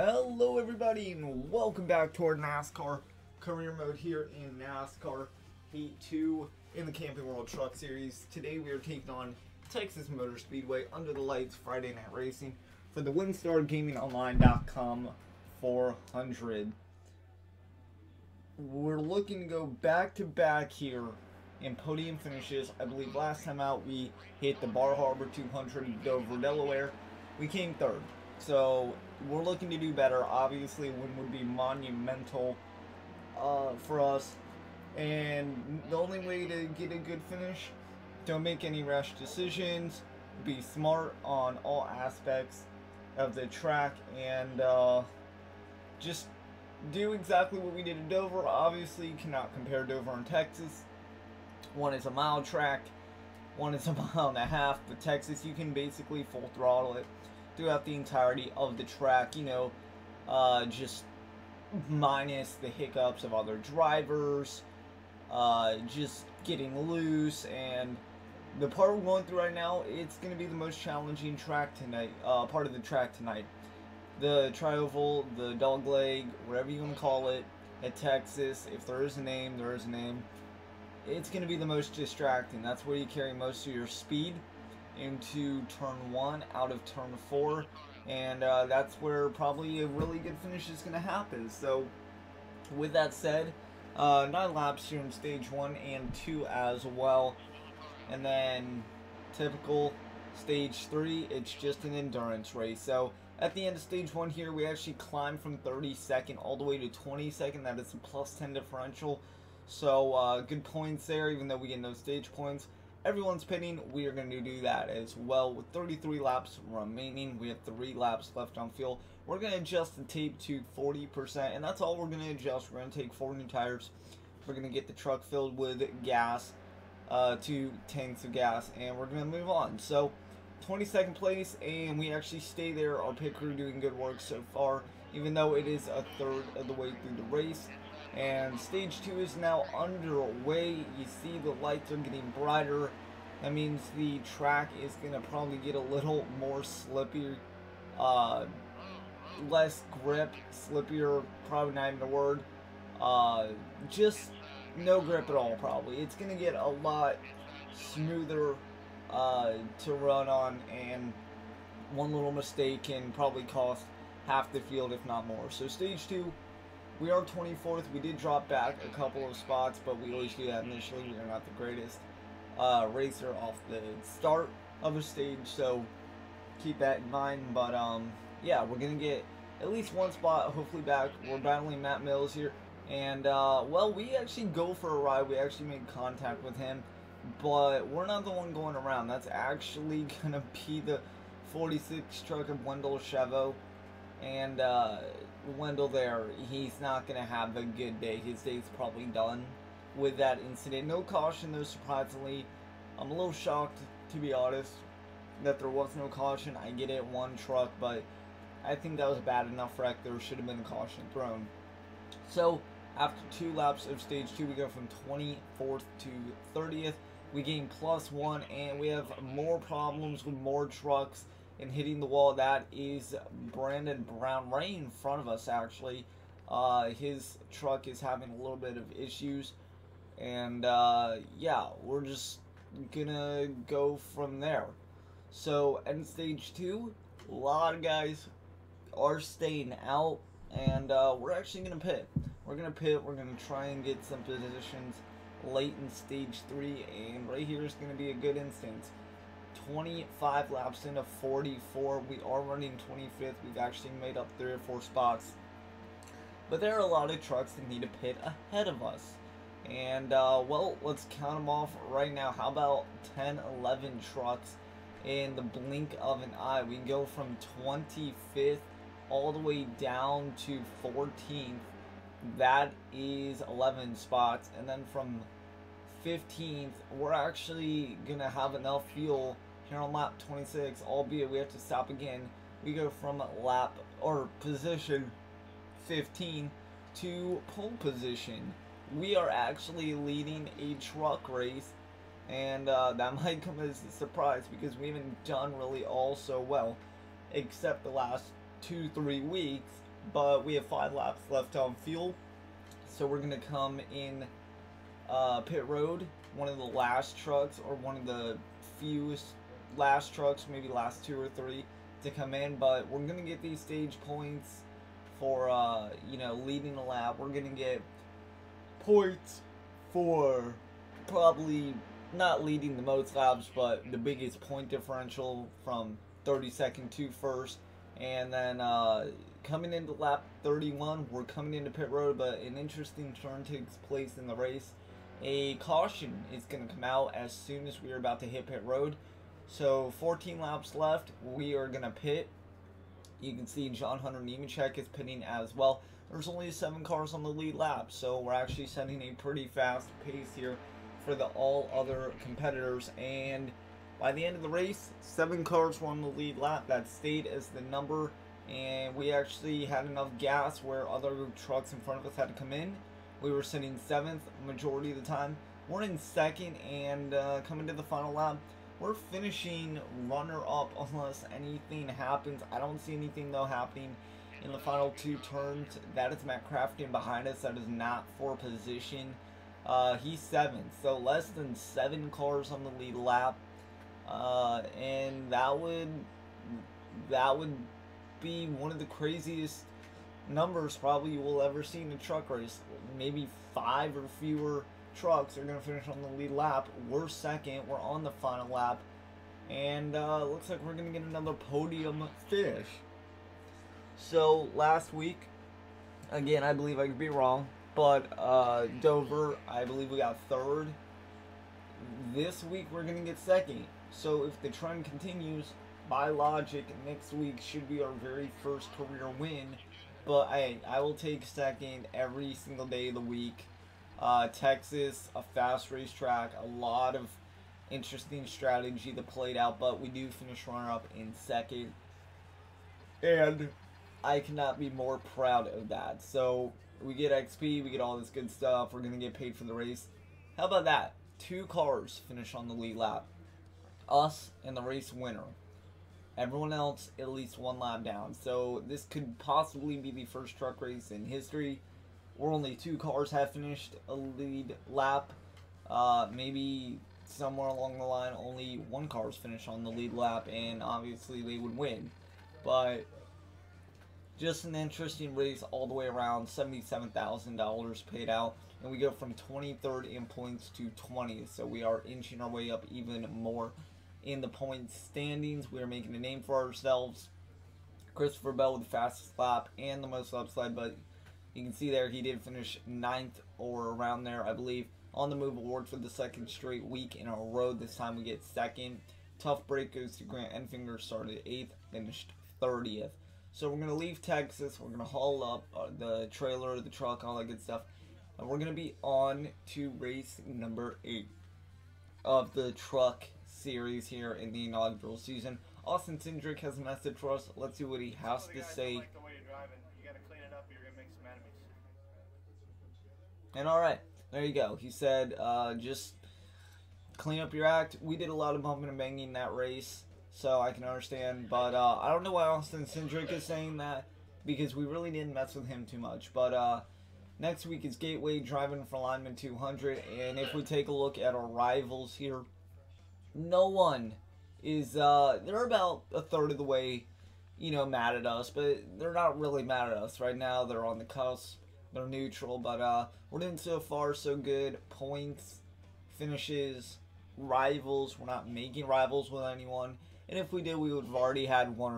Hello everybody and welcome back to our NASCAR career mode here in NASCAR Heat 2 in the Camping World Truck Series. Today we are taking on Texas Motor Speedway under the lights Friday Night Racing for the WinStarGamingOnline.com 400. We're looking to go back to back here in podium finishes. I believe last time out we hit the Bar Harbor 200 in Dover, Delaware. We came third. So we're looking to do better. Obviously, a win would be monumental for us. And the only way to get a good finish, don't make any rash decisions, be smart on all aspects of the track, and just do exactly what we did at Dover. Obviously, you cannot compare Dover and Texas. One is a mile track, one is a mile and a half, but Texas, you can basically full throttle it throughout the entirety of the track, just minus the hiccups of other drivers, just getting loose. And the part we're going through right now, it's going to be the most challenging track tonight, part of the track tonight. The trioval, the dog leg, whatever you want to call it, at Texas, if there is a name, there is a name. It's going to be the most distracting. That's where you carry most of your speed into turn 1 out of turn 4, and that's where probably a really good finish is going to happen. So with that said, 9 laps here in stage 1 and 2 as well, and then typical stage 3, it's just an endurance race. So at the end of stage 1 here, we actually climb from 32nd all the way to 22nd. That is a +10 differential, so good points there, even though we get no stage points. Everyone's pitting. We are going to do that as well with 33 laps remaining. We have 3 laps left on fuel. We're going to adjust the tape to 40%, and that's all we're going to adjust. We're going to take 4 new tires. We're going to get the truck filled with gas, 2 tanks of gas, and we're going to move on. So 22nd place, and we actually stay there. Our pit crew doing good work so far, even though it is a third of the way through the race. And stage 2 is now underway. You see the lights are getting brighter. That means the track is going to probably get a little more slippery, less grip, slippier, probably not even a word, just no grip at all probably. It's going to get a lot smoother to run on, and one little mistake can probably cost half the field if not more. So stage 2, we are 24th. We did drop back a couple of spots, but we always do that initially. We are not the greatest racer off the start of a stage, so keep that in mind. But yeah, we're gonna get at least 1 spot hopefully back. We're battling Matt Mills here, and well, we actually go for a ride. We actually made contact with him, but we're not the one going around. That's actually gonna be the 46 truck of Wendell Chevo. And Wendell there, he's not going to have a good day. His day's probably done with that incident. No caution though, surprisingly. I'm a little shocked, to be honest, that there was no caution. I get it, 1 truck, but I think that was a bad enough wreck. There should have been a caution thrown. So after 2 laps of stage 2, we go from 24th to 30th. We gain +1, and we have more problems with more trucks and hitting the wall. That is Brandon Brown right in front of us, actually. His truck is having a little bit of issues, and yeah, we're just gonna go from there. So in stage 2, a lot of guys are staying out, and we're actually gonna pit. We're gonna try and get some positions late in stage 3, and right here is gonna be a good instance. 25 laps into 44. We are running 25th. We've actually made up 3 or 4 spots, but there are a lot of trucks that need to pit ahead of us, and well, let's count them off right now. How about 10, 11 trucks in the blink of an eye? We can go from 25th all the way down to 14th. That is 11 spots, and then from 15th, we're actually gonna have enough fuel here on lap 26, albeit we have to stop again. We go from lap or position 15 to pole position. We are actually leading a truck race, and that might come as a surprise because we haven't done really all so well, except the last 2-3 weeks but we have 5 laps left on fuel. So we're going to come in pit road, one of the last trucks, or one of the fewest last trucks, maybe last 2 or 3 to come in, but we're going to get these stage points for, leading a lap. We're going to get points for probably not leading the most laps, but the biggest point differential from 32nd to first. And then coming into lap 31, we're coming into pit road, but an interesting turn takes place in the race. A caution is going to come out as soon as we are about to hit pit road. So 14 laps left, we are going to pit. You can see John Hunter Nemechek is pitting as well. There's only 7 cars on the lead lap, so we're actually setting a pretty fast pace here for the all other competitors. And by the end of the race, 7 cars were on the lead lap. That stayed as the number, and we actually had enough gas where other trucks in front of us had to come in. We were sitting 7th majority of the time. We're in 2nd, and coming to the final lap, we're finishing runner-up unless anything happens. I don't see anything, though, happening in the final 2 turns. That is Matt Crafton behind us. That is not for position. He's 7th, so less than 7 cars on the lead lap. And that would be one of the craziest numbers probably you will ever see in a truck race. Maybe 5 or fewer trucks are going to finish on the lead lap. We're 2nd. We're on the final lap. And looks like we're going to get another podium finish. So last week, again, I believe I could be wrong, but Dover, I believe we got 3rd. This week we're going to get 2nd. So if the trend continues, by logic, next week should be our very first career win. But I will take 2nd every single day of the week. Texas, a fast racetrack, a lot of interesting strategy that played out, but we do finish runner-up in 2nd. And I cannot be more proud of that. So we get XP, we get all this good stuff, we're going to get paid for the race. How about that? 2 cars finish on the lead lap. Us and the race winner. Everyone else at least 1 lap down. So this could possibly be the first truck race in history where only 2 cars have finished a lead lap. Maybe somewhere along the line only 1 car's finished on the lead lap, and obviously they would win. But just an interesting race all the way around. $77,000 paid out, and we go from 23rd in points to 20th. So we are inching our way up even more in the points standings. We are making a name for ourselves. Christopher Bell with the fastest lap and the most upside, but you can see there he did finish 9th or around there, I believe. On the Move Award for the 2nd straight week in a row. This time we get 2nd. Tough break goes to Grant Enfinger, started 8th, finished 30th. So we're going to leave Texas. We're going to haul up the trailer, the truck, all that good stuff. And we're going to be on to race number 8 of the truck series here in the inaugural season. Austin Cindric has a message for us. Let's see what he has to say. Like the way you're driving. You gotta clean it up, you're gonna make some enemies. And alright, there you go. He said, just clean up your act. We did a lot of bumping and banging in that race, so I can understand. But I don't know why Austin Cindric is saying that, because we really didn't mess with him too much. But next week is Gateway driving for Lineman 200. And if we take a look at our rivals here, no one is, they're about a third of the way, mad at us, but they're not really mad at us right now. They're on the cusp, they're neutral, but we're doing so far so good. Points, finishes, rivals, we're not making rivals with anyone, and if we did, we would have already had 1 or